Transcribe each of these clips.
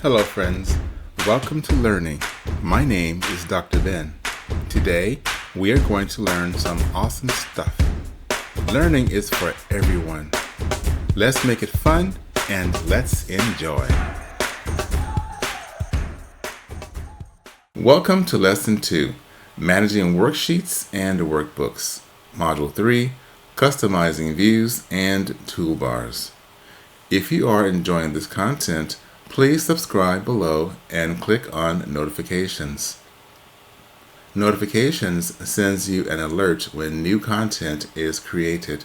Hello friends, welcome to Learning. My name is Dr. Ben. Today we are going to learn some awesome stuff. Learning is for everyone. Let's make it fun and let's enjoy. Welcome to Lesson 2, Managing Worksheets and Workbooks, Module 3, Customizing Views and Toolbars. If you are enjoying this content, please subscribe below and click on notifications. Notifications sends you an alert when new content is created.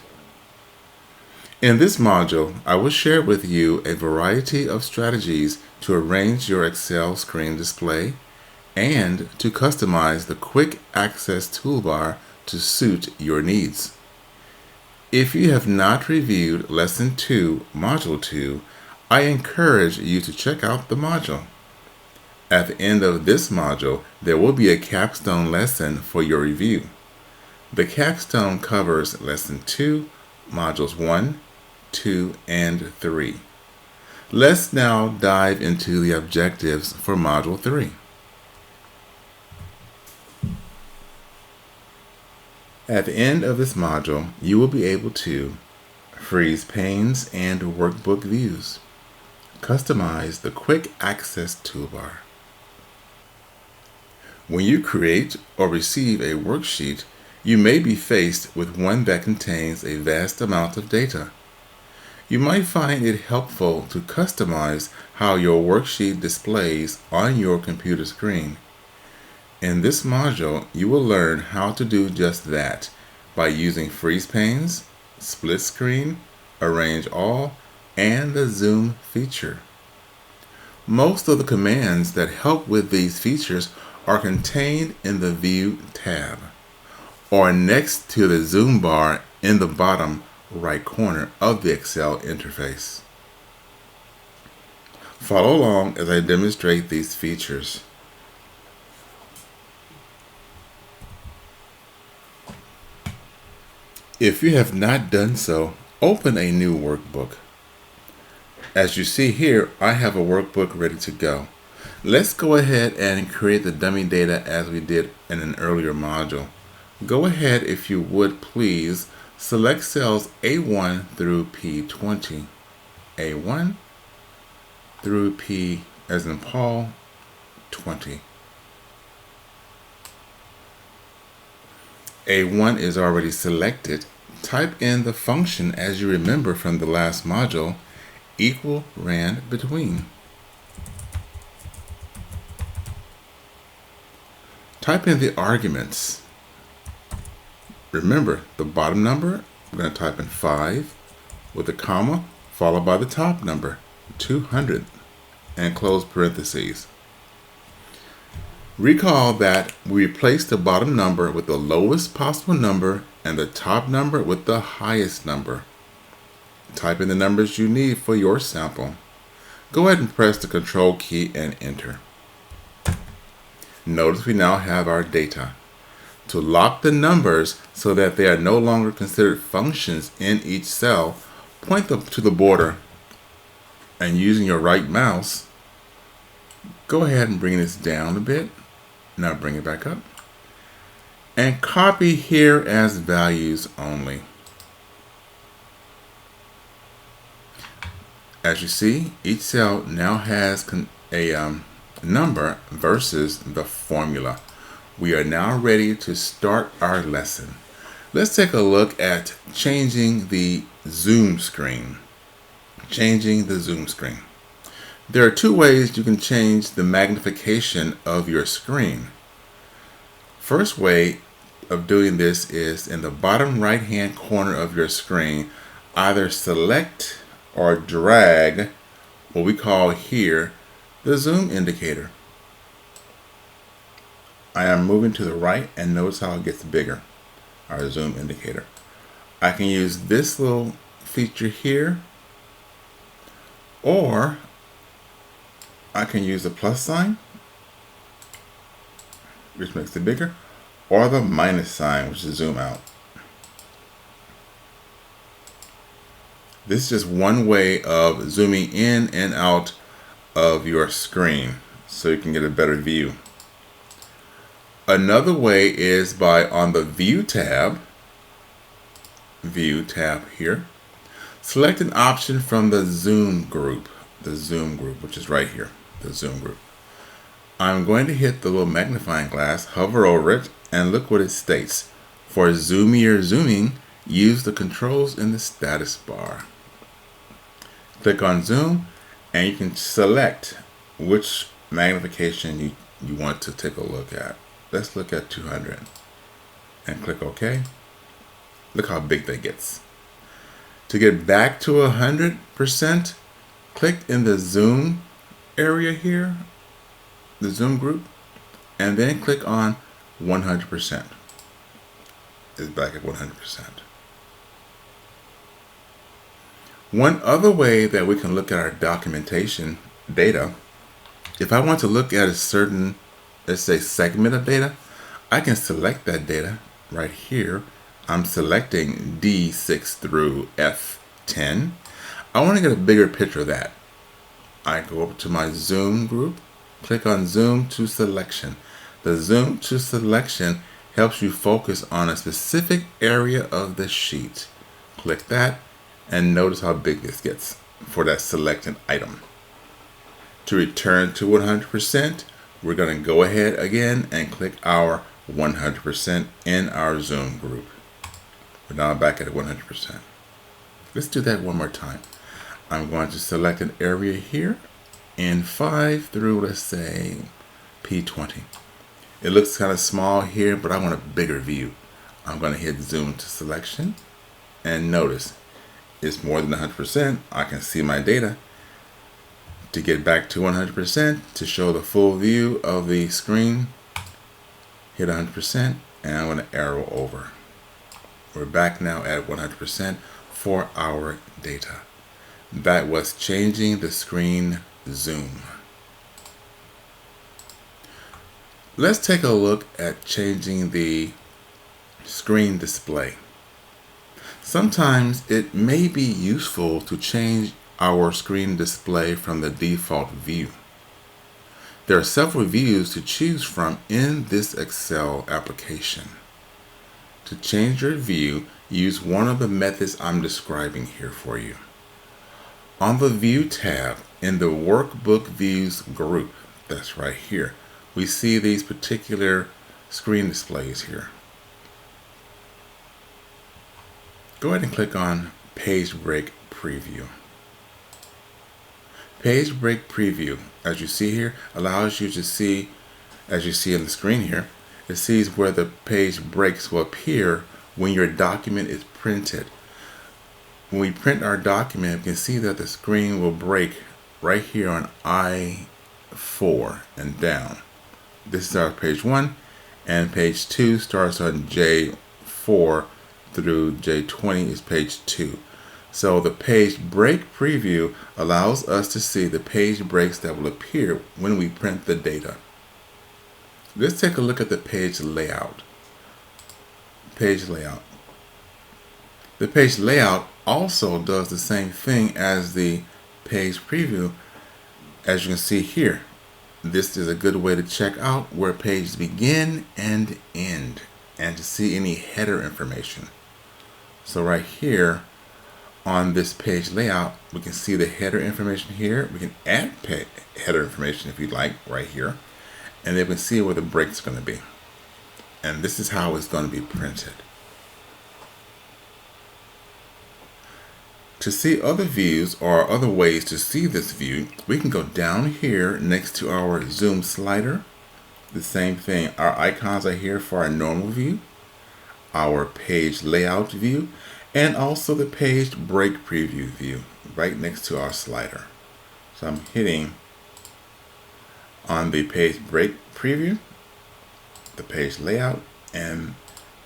In this module, I will share with you a variety of strategies to arrange your Excel screen display and to customize the quick access toolbar to suit your needs. If you have not reviewed Lesson 2, Module 2, I encourage you to check out the module. At the end of this module, there will be a capstone lesson for your review. The capstone covers Lesson 2, Modules 1, 2, and 3. Let's now dive into the objectives for Module 3. At the end of this module, you will be able to freeze panes and workbook views. Customize the quick access toolbar. When you create or receive a worksheet, you may be faced with one that contains a vast amount of data. You might find it helpful to customize how your worksheet displays on your computer screen. In this module, you will learn how to do just that by using freeze panes, split screen, arrange all, and the zoom feature. Most of the commands that help with these features are contained in the View tab or next to the zoom bar in the bottom right corner of the Excel interface. Follow along as I demonstrate these features. If you have not done so, open a new workbook. As you see here, I have a workbook ready to go. Let's go ahead and create the dummy data as we did in an earlier module. Go ahead, if you would please, select cells A1 through P20. A1 through P as in Paul, 20. A1 is already selected. Type in the function as you remember from the last module, equal rand between. Type in the arguments. Remember, the bottom number, we're going to type in 5 with a comma followed by the top number, 200, and close parentheses. Recall that we replaced the bottom number with the lowest possible number and the top number with the highest number. Type in the numbers you need for your sample. Go ahead and press the Control key and enter. Notice we now have our data. To lock the numbers so that they are no longer considered functions in each cell, point them to the border and using your right mouse, go ahead and bring this down a bit. Now bring it back up and copy here as values only. As you see, each cell now has a number versus the formula. We are now ready to start our lesson. Let's take a look at changing the zoom screen. Changing the zoom screen. There are two ways you can change the magnification of your screen. First way of doing this is in the bottom right hand corner of your screen, either select or drag what we call here the zoom indicator. I am moving to the right and notice how it gets bigger, our zoom indicator. I can use this little feature here, or I can use the plus sign, which makes it bigger, or the minus sign, which is zoom out. This is just one way of zooming in and out of your screen so you can get a better view. Another way is by on the View tab here, select an option from the Zoom group, which is right here, the Zoom group. I'm going to hit the little magnifying glass, hover over it, and look what it states. For zoomier zooming, use the controls in the status bar. Click on Zoom, and you can select which magnification you want to take a look at. Let's look at 200 and click OK. Look how big that gets. To get back to 100%, click in the Zoom area here, the Zoom group, and then click on 100%. It's back at 100%. One other way that we can look at our documentation data, if I want to look at a certain, let's say, segment of data, I can select that data right here. I'm selecting D6 through F10. I want to get a bigger picture of that. I go over to my Zoom group, click on Zoom to Selection. The Zoom to Selection helps you focus on a specific area of the sheet. Click that and notice how big this gets for that selected item. To return to 100%, we're going to go ahead again and click our 100% in our Zoom group. We're now back at 100%. Let's do that one more time. I'm going to select an area here in 5 through, let's say, P20. It looks kind of small here, but I want a bigger view. I'm going to hit Zoom to Selection, and notice it's more than 100%. I can see my data. To get back to 100%, to show the full view of the screen, hit 100%, and I'm going to arrow over. We're back now at 100% for our data. That was changing the screen zoom. Let's take a look at changing the screen display. Sometimes it may be useful to change our screen display from the default view. There are several views to choose from in this Excel application. To change your view, use one of the methods I'm describing here for you. On the View tab in the Workbook Views group, that's right here, we see these particular screen displays here. Go ahead and click on Page Break Preview. Page Break Preview, as you see here, allows you to see, as you see on the screen here, it sees where the page breaks will appear when your document is printed. When we print our document, you can see that the screen will break right here on I4 and down. This is our page 1, and page 2 starts on J4 through J20 is page 2. So the page break preview allows us to see the page breaks that will appear when we print the data. Let's take a look at the page layout. Page layout. The page layout also does the same thing as the page preview. As you can see here, this is a good way to check out where pages begin and end, and to see any header information. So right here on this page layout, we can see the header information here. We can add header information if you'd like right here, and then we can see where the break's going to be. And this is how it's going to be printed. To see other views or other ways to see this view, we can go down here next to our zoom slider. The same thing, our icons are here for our normal view, our page layout view, and also the page break preview view right next to our slider. So I'm hitting on the page break preview, the page layout, and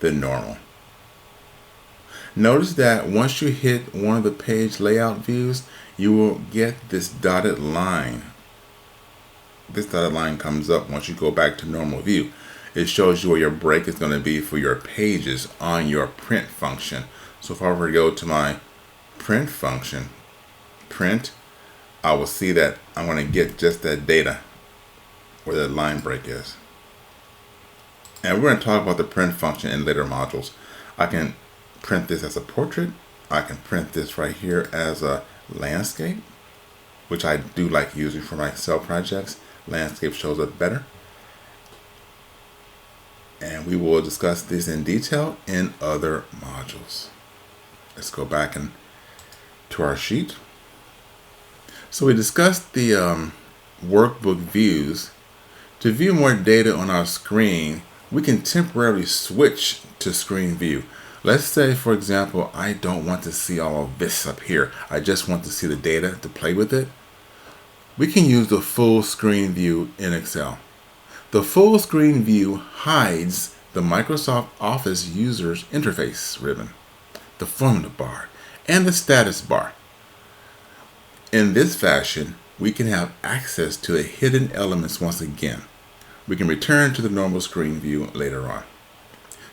the normal. Notice that once you hit one of the page layout views, you will get this dotted line. This dotted line comes up once you go back to normal view. It shows you where your break is going to be for your pages on your print function. So if I were to go to my print function, print, I will see that I'm going to get just that data where that line break is. And we're going to talk about the print function in later modules. I can print this as a portrait. I can print this right here as a landscape, which I do like using for my Excel projects. Landscape shows up better. And we will discuss this in detail in other modules. Let's go back to our sheet. So we discussed the workbook views. To view more data on our screen, we can temporarily switch to screen view. Let's say, for example, I don't want to see all of this up here. I just want to see the data to play with it. We can use the full screen view in Excel. The full screen view hides the Microsoft Office User's Interface ribbon, the formula bar, and the status bar. In this fashion, we can have access to the hidden elements once again. We can return to the normal screen view later on.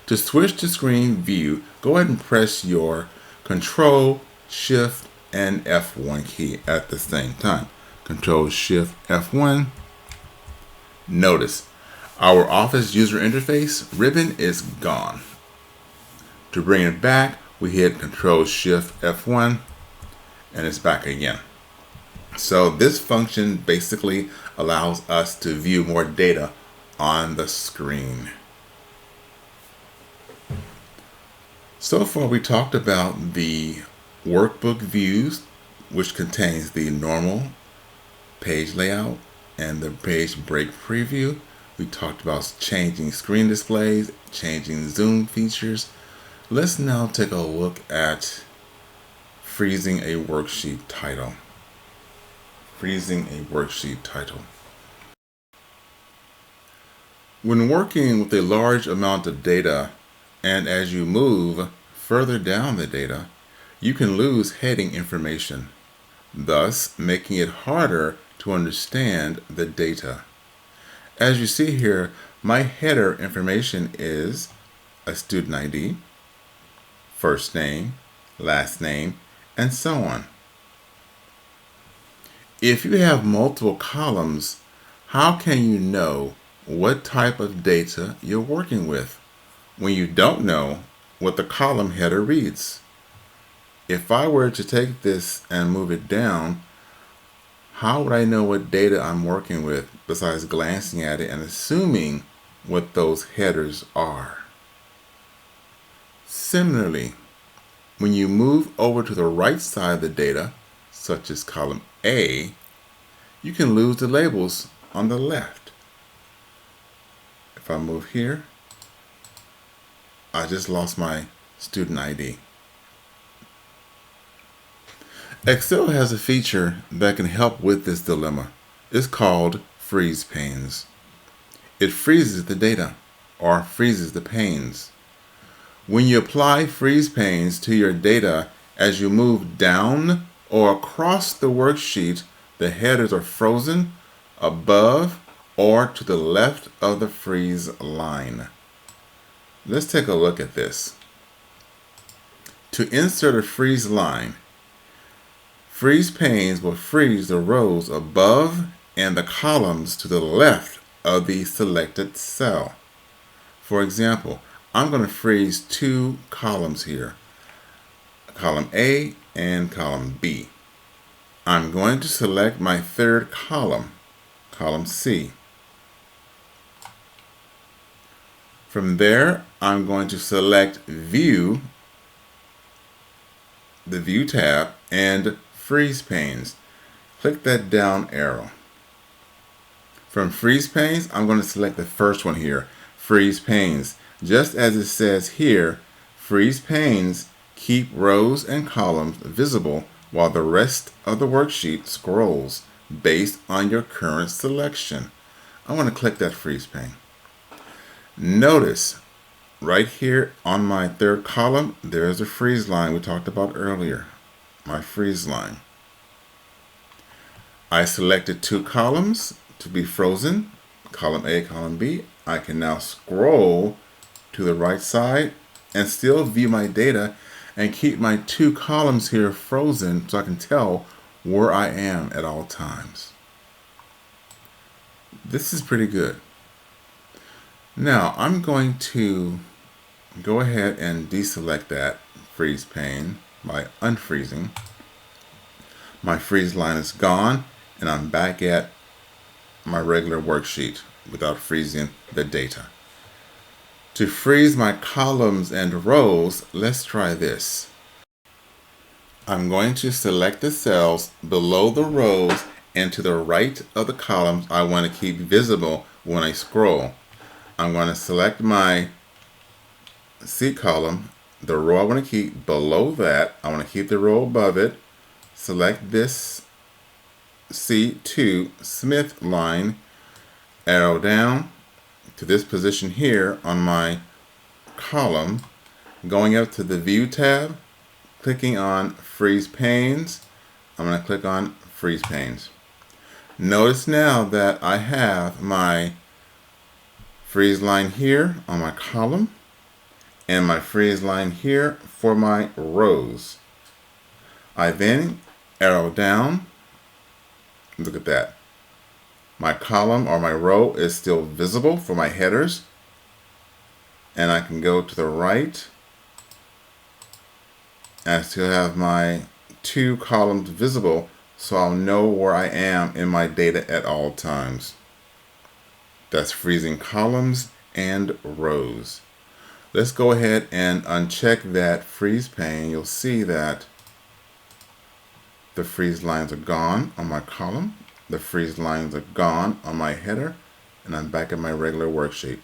To switch to screen view, go ahead and press your Control, Shift, and F1 key at the same time. Control, Shift, F1. Notice, our Office User Interface ribbon is gone. To bring it back, we hit Control, Shift, F1, and it's back again. So this function basically allows us to view more data on the screen. So far we talked about the workbook views, which contains the normal page layout and the page break preview. We talked about changing screen displays, changing zoom features. Let's now take a look at freezing a worksheet title. Freezing a worksheet title. When working with a large amount of data, and as you move further down the data, you can lose heading information, thus making it harder to understand the data. As you see here, my header information is a student ID, first name, last name, and so on. If you have multiple columns, how can you know what type of data you're working with when you don't know what the column header reads? If I were to take this and move it down, how would I know what data I'm working with besides glancing at it and assuming what those headers are? Similarly, when you move over to the right side of the data, such as column A, you can lose the labels on the left. If I move here, I just lost my student ID. Excel has a feature that can help with this dilemma. It's called freeze panes. It freezes the data or freezes the panes. When you apply freeze panes to your data as you move down or across the worksheet, the headers are frozen above or to the left of the freeze line. Let's take a look at this. To insert a freeze line, freeze panes will freeze the rows above and the columns to the left of the selected cell. For example, I'm going to freeze two columns here, column A and column B. I'm going to select my third column, column C. From there, I'm going to select View, the View tab, and Freeze Panes. Click that down arrow. From Freeze Panes, I'm going to select the first one here, Freeze Panes. Just as it says here, Freeze Panes keep rows and columns visible while the rest of the worksheet scrolls based on your current selection. I want to click that freeze pane. Notice right here on my third column, there's a freeze line we talked about earlier, my freeze line. I selected two columns to be frozen, column A, column B. I can now scroll to the right side and still view my data and keep my two columns here frozen so I can tell where I am at all times. This is pretty good. Now I'm going to go ahead and deselect that freeze pane by unfreezing. My freeze line is gone and I'm back at my regular worksheet without freezing the data. To freeze my columns and rows, let's try this. I'm going to select the cells below the rows and to the right of the columns I want to keep visible when I scroll. I'm going to select my C column, the row I want to keep below that. I want to keep the row above it. Select this C2 Smith line, arrow down to this position here on my column, going up to the View tab, clicking on Freeze Panes. I'm going to click on Freeze Panes. Notice now that I have my freeze line here on my column and my freeze line here for my rows. I then arrow down. Look at that. My column or my row is still visible for my headers. And I can go to the right. And I still have my 2 columns visible, so I'll know where I am in my data at all times. That's freezing columns and rows. Let's go ahead and uncheck that freeze pane. You'll see that the freeze lines are gone on my column. The freeze lines are gone on my header. And I'm back at my regular worksheet.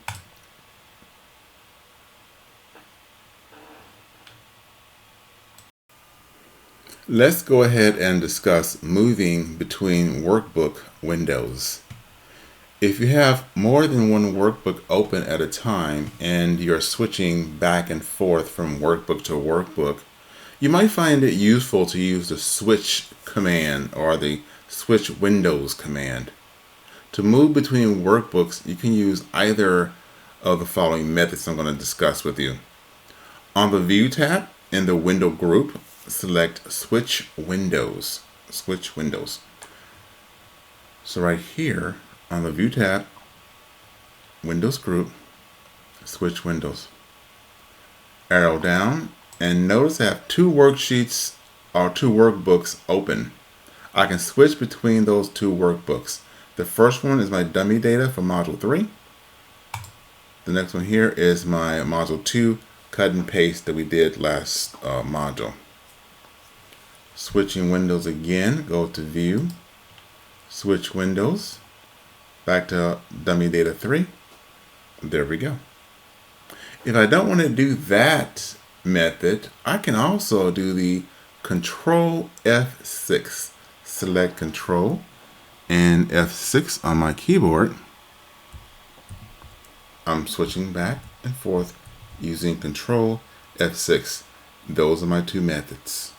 Let's go ahead and discuss moving between workbook windows. If you have more than one workbook open at a time and you're switching back and forth from workbook to workbook, you might find it useful to use the switch command or the switch windows command. To move between workbooks, you can use either of the following methods I'm going to discuss with you. On the View tab in the Window group, select Switch Windows. Switch Windows. So right here on the View tab, Windows group, Switch Windows. Arrow down and notice I have 2 worksheets or 2 workbooks open. I can switch between those 2 workbooks. The first one is my dummy data for Module 3. The next one here is my Module 2 cut and paste that we did last module. Switching windows again, go to View, Switch Windows, back to Dummy Data 3. There we go. If I don't want to do that method, I can also do the Control F6. Select Control and F6 on my keyboard. I'm switching back and forth using Control F6. Those are my 2 methods.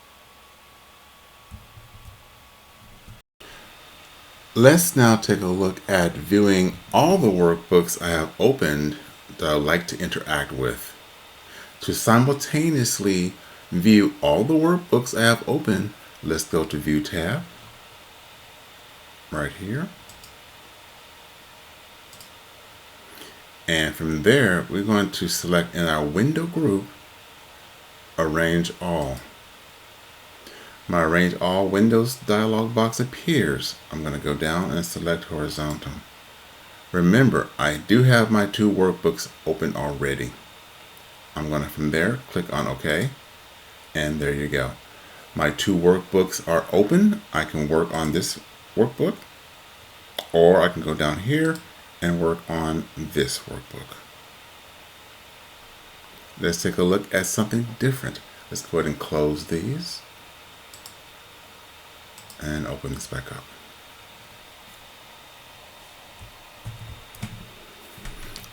Let's now take a look at viewing all the workbooks I have opened that I would like to interact with. To simultaneously view all the workbooks I have open, let's go to View tab, right here. And from there, we're going to select in our window group, Arrange All. My Arrange All Windows dialog box appears. I'm going to go down and select Horizontal. Remember, I do have my 2 workbooks open already. I'm going to from there click on OK, and there you go. My 2 workbooks are open. I can work on this workbook, or I can go down here and work on this workbook. Let's take a look at something different. Let's go ahead and close these and open this back up.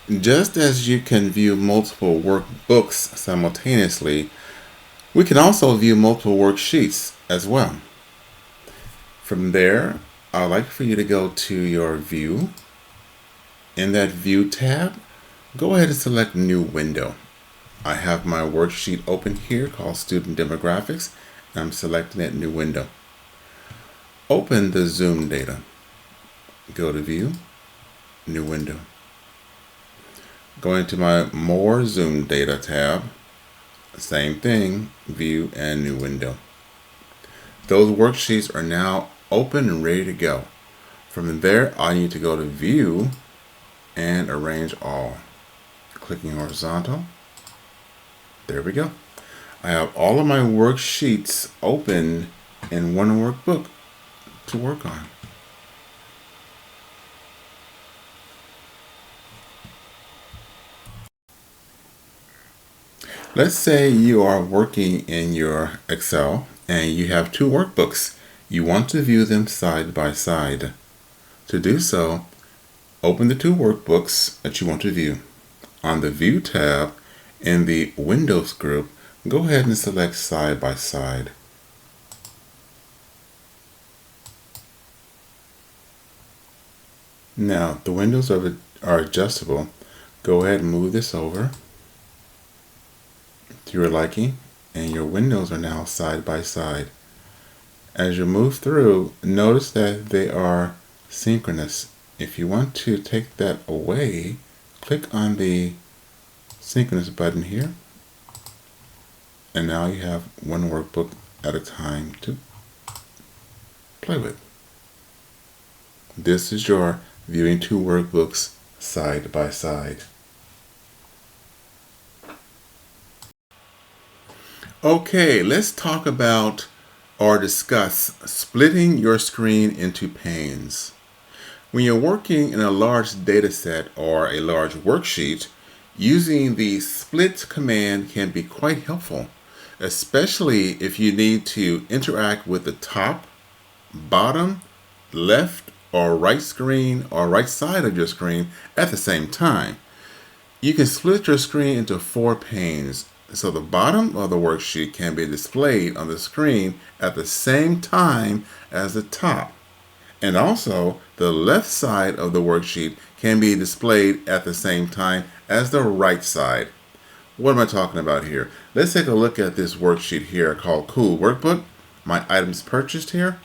Just as you can view multiple workbooks simultaneously, we can also view multiple worksheets as well. From there, I'd like for you to go to your View. In that View tab, go ahead and select New Window. I have my worksheet open here called Student Demographics, and I'm selecting that new window. Open the Zoom data. Go to View, New Window. Go into my More Zoom Data tab. Same thing, View and New Window. Those worksheets are now open and ready to go. From there, I need to go to View and Arrange All. Clicking horizontal. There we go. I have all of my worksheets open in one workbook to work on. Let's say you are working in your Excel and you have two workbooks. You want to view them side by side. To do so, open the two workbooks that you want to view. On the View tab in the Windows group, go ahead and select Side by Side. Now, the windows are adjustable. Go ahead and move this over to your liking, and your windows are now side by side. As you move through, notice that they are synchronous. If you want to take that away, click on the synchronous button here, and now you have one workbook at a time to play with. This is your viewing two workbooks side by side. Okay, let's talk about or discuss splitting your screen into panes. When you're working in a large data set or a large worksheet, using the split command can be quite helpful, especially if you need to interact with the top, bottom, left, or right screen or right side of your screen at the same time. You can split your screen into 4 panes, so the bottom of the worksheet can be displayed on the screen at the same time as the top. And also, the left side of the worksheet can be displayed at the same time as the right side. What am I talking about here? Let's take a look at this worksheet here called Cool Workbook. My items purchased here.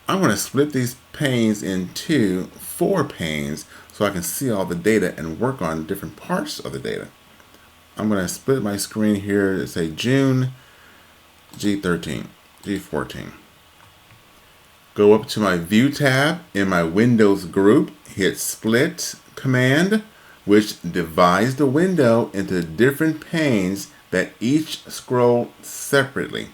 I'm going to split these panes into 4 panes so I can see all the data and work on different parts of the data. I'm going to split my screen here to say June G13, G14. Go up to my View tab in my Windows group, hit Split command, which divides the window into different panes that each scroll separately.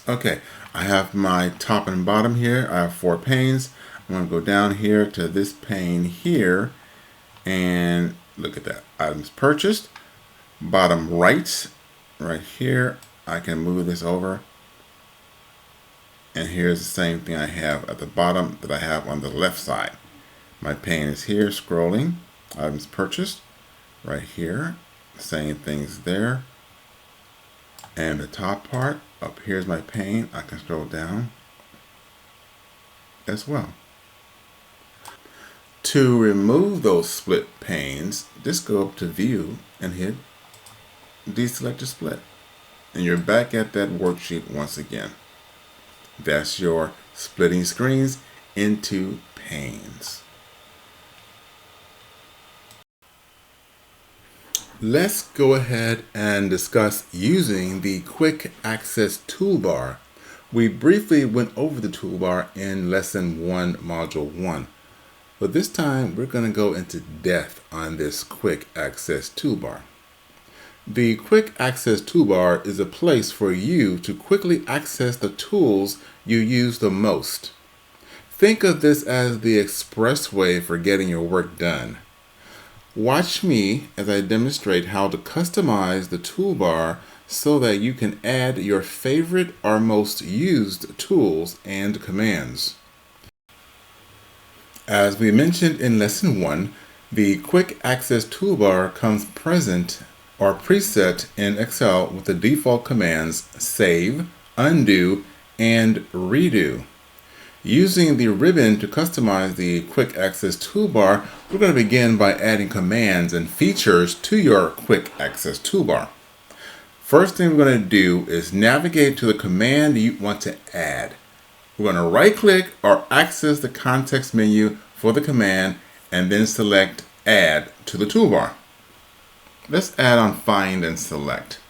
Okay, I have my top and bottom here. I have 4 panes. I'm going to go down here to this pane here and look at that. Items purchased. Bottom right here, I can move this over. And here's the same thing I have at the bottom that I have on the left side. My pane is here scrolling. Items purchased. Right here. Same things there. And the top part, up here's my pane. I can scroll down as well. To remove those split panes, just go up to View and hit Deselect to Split. And you're back at that worksheet once again. That's your splitting screens into panes. Let's go ahead and discuss using the Quick Access Toolbar. We briefly went over the toolbar in Lesson 1, Module 1. But this time, we're going to go into depth on this Quick Access Toolbar. The Quick Access Toolbar is a place for you to quickly access the tools you use the most. Think of this as the expressway for getting your work done. Watch me as I demonstrate how to customize the toolbar so that you can add your favorite or most used tools and commands. As we mentioned in Lesson 1, the Quick Access Toolbar comes present or preset in Excel with the default commands Save, Undo, and Redo. Using the ribbon to customize the Quick Access Toolbar, we're going to begin by adding commands and features to your Quick Access Toolbar. First thing we're going to do is navigate to the command you want to add. We're going to right click or access the context menu for the command and then select Add to the toolbar. Let's add on Find and Select.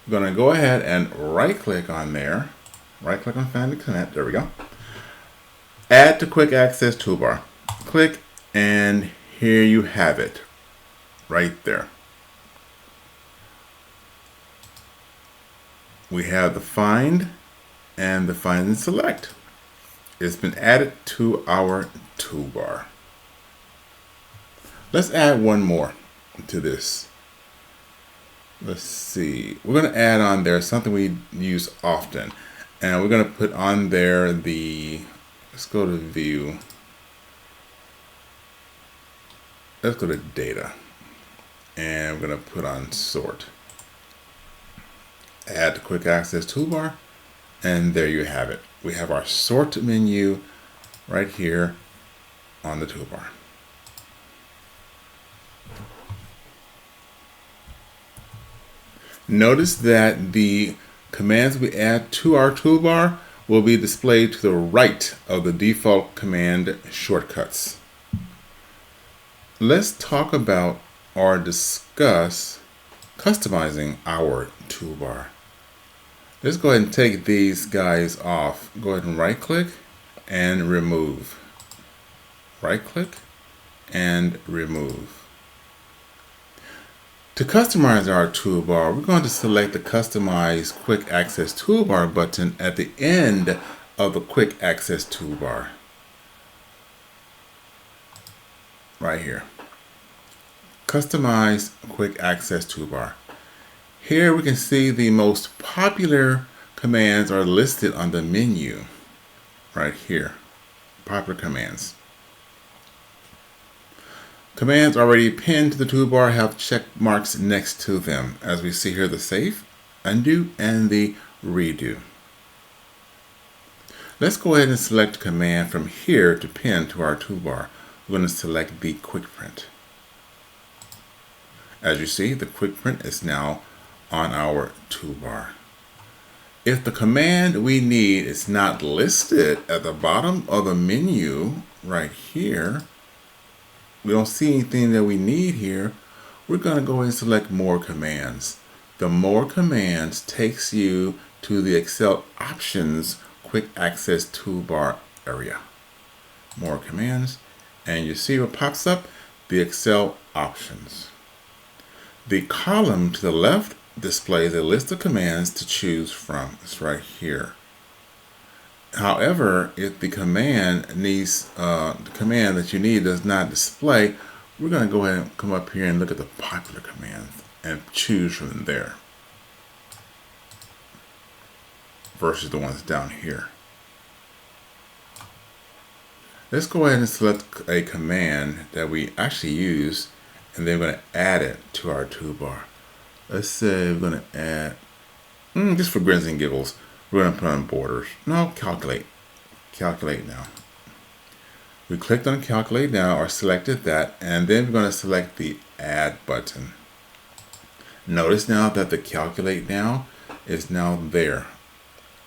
We're going to go ahead and right click on there. Right click on Find and Connect. There we go. Add to Quick Access Toolbar. Click, and here you have it right there. We have the Find and the Find and Select. It's been added to our toolbar. Let's add one more to this. Let's see. We're going to add on there something we use often. And we're going to put on there the, let's go to View. Let's go to Data. And we're going to put on Sort. Add to Quick Access Toolbar. And there you have it. We have our Sort menu right here on the toolbar. Notice that the commands we add to our toolbar will be displayed to the right of the default command shortcuts. Let's talk about or discuss customizing our toolbar. Let's go ahead and take these guys off. Go ahead and right click and remove. Right click and remove. To customize our toolbar, we're going to select the Customize Quick Access Toolbar button at the end of the Quick Access Toolbar. Right here. Customize Quick Access Toolbar. Here we can see the most popular commands are listed on the menu. Right here. Popular commands. Commands already pinned to the toolbar have check marks next to them. As we see here, the Save, Undo, and the Redo. Let's go ahead and select a command from here to pin to our toolbar. We're going to select the Quick Print. As you see, the Quick Print is now on our toolbar. If the command we need is not listed at the bottom of the menu right here, we don't see anything that we need here, we're going to go ahead and select More Commands. The More Commands takes you to the Excel Options Quick Access Toolbar area. More Commands, and you see what pops up? The Excel Options. The column to the left displays a list of commands to choose from. It's right here. However, if the command that you need does not display, we're going to go ahead and come up here and look at the popular commands and choose from there versus the ones down here. Let's go ahead and select a command that we actually use, and then we're going to add it to our toolbar. Let's say we're going to add, just for grins and giggles, we're going to put on borders. No, calculate. Calculate now. We clicked on Calculate Now or selected that, and then we're going to select the Add button. Notice now that the Calculate Now is now there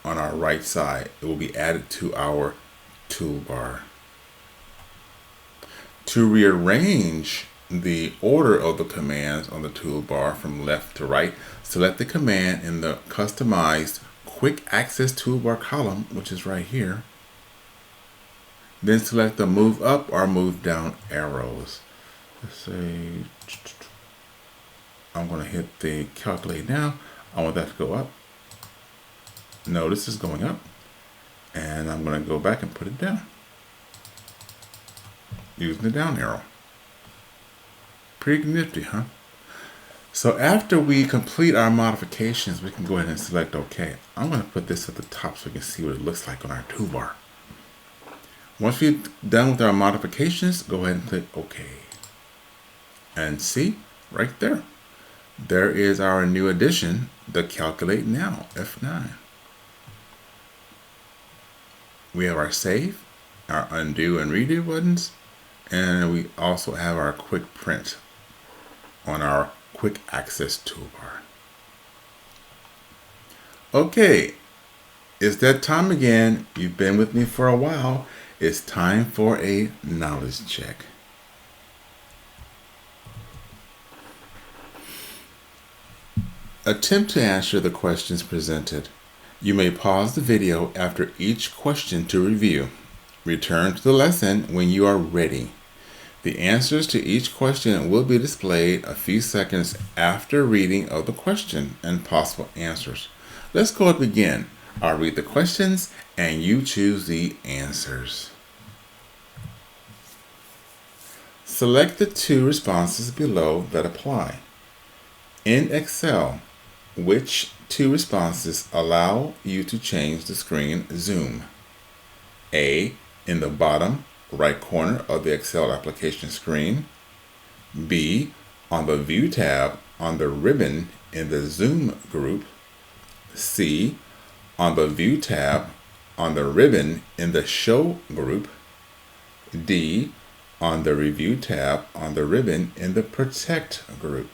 on our right side. It will be added to our toolbar. To rearrange the order of the commands on the toolbar from left to right, select the command in the Customized Quick Access Toolbar column, which is right here. Then select the Move Up or Move Down arrows. Let's say I'm going to hit the Calculate Now. I want that to go up. Notice it's going up. And I'm going to go back and put it down using the down arrow. Pretty nifty, huh? So after we complete our modifications, we can go ahead and select OK. I'm going to put this at the top so we can see what it looks like on our toolbar. Once we're done with our modifications, go ahead and click OK. And see, right there. There is our new addition, the Calculate Now, F9. We have our Save, our Undo and Redo buttons, and we also have our Quick Print on our Quick Access Toolbar. Okay, It's that time again. You've been with me for a while. It's time for a knowledge check. Attempt to answer the questions presented. You may pause the video after each question to review. Return to the lesson when you are ready. The answers to each question will be displayed a few seconds after reading of the question and possible answers. Let's go and begin. I'll read the questions and you choose the answers. Select the two responses below that apply. In Excel, which two responses allow you to change the screen zoom? A, in the bottom right corner of the Excel application screen. B, on the View tab on the ribbon in the Zoom group. C, on the View tab on the ribbon in the Show group. D, on the Review tab on the ribbon in the Protect group.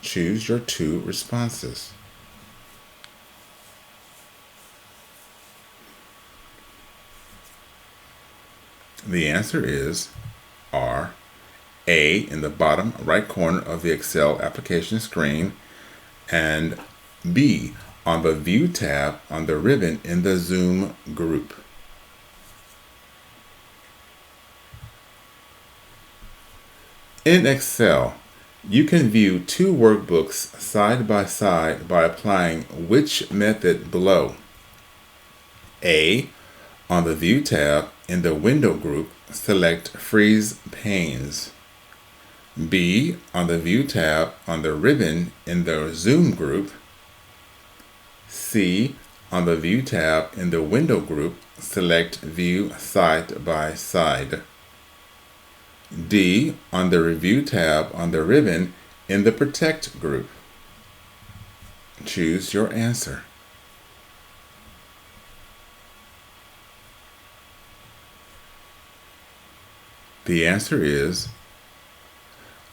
Choose your two responses. The answer is R, A, in the bottom right corner of the Excel application screen, and B, on the View tab on the ribbon in the Zoom group. In Excel, you can view two workbooks side by side by applying which method below? A, on the View tab in the Window group, select Freeze Panes. B, on the View tab on the ribbon in the Zoom group. C, on the View tab in the Window group, select View Side by Side. D, on the Review tab on the ribbon in the Protect group. Choose your answer. The answer is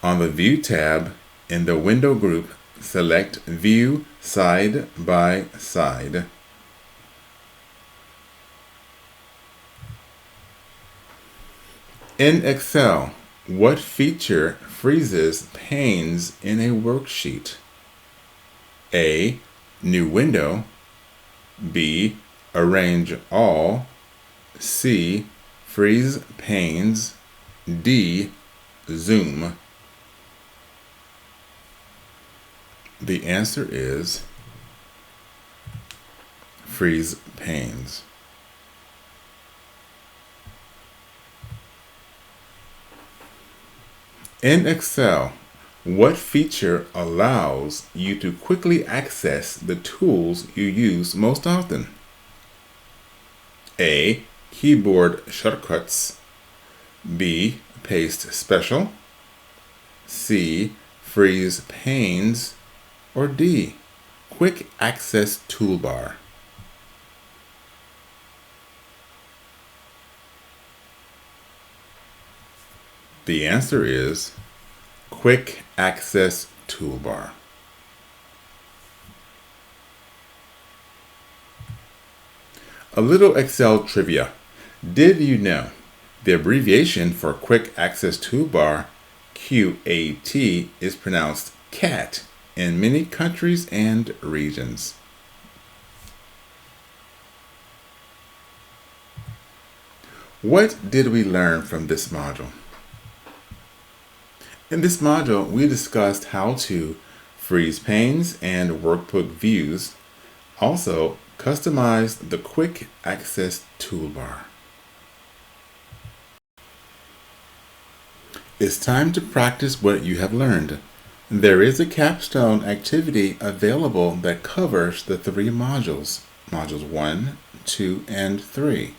on the View tab in the Window group, select View Side by Side. In Excel, what feature freezes panes in a worksheet? A, New Window. B, Arrange All. C, Freeze Panes. D, Zoom. The answer is Freeze Panes. In Excel, what feature allows you to quickly access the tools you use most often? A, Keyboard shortcuts. B, Paste Special. C, Freeze Panes. Or D, Quick Access Toolbar. The answer is Quick Access Toolbar. A little Excel trivia. Did you know the abbreviation for Quick Access Toolbar, QAT, is pronounced CAT in many countries and regions? What did we learn from this module? In this module, we discussed how to freeze panes and workbook views. Also, customize the Quick Access Toolbar. It's time to practice what you have learned. There is a capstone activity available that covers the three modules, modules 1, 2, and 3.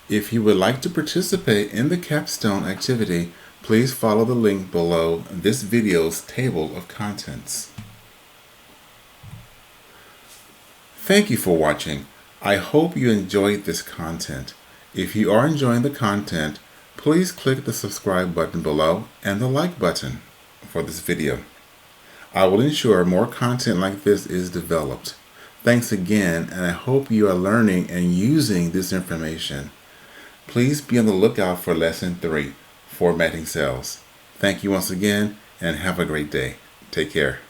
If you would like to participate in the capstone activity, please follow the link below this video's table of contents. Thank you for watching. I hope you enjoyed this content. If you are enjoying the content, please click the subscribe button below and the like button for this video. I will ensure more content like this is developed. Thanks again, and I hope you are learning and using this information. Please be on the lookout for Lesson 3, Formatting Cells. Thank you once again, and have a great day. Take care.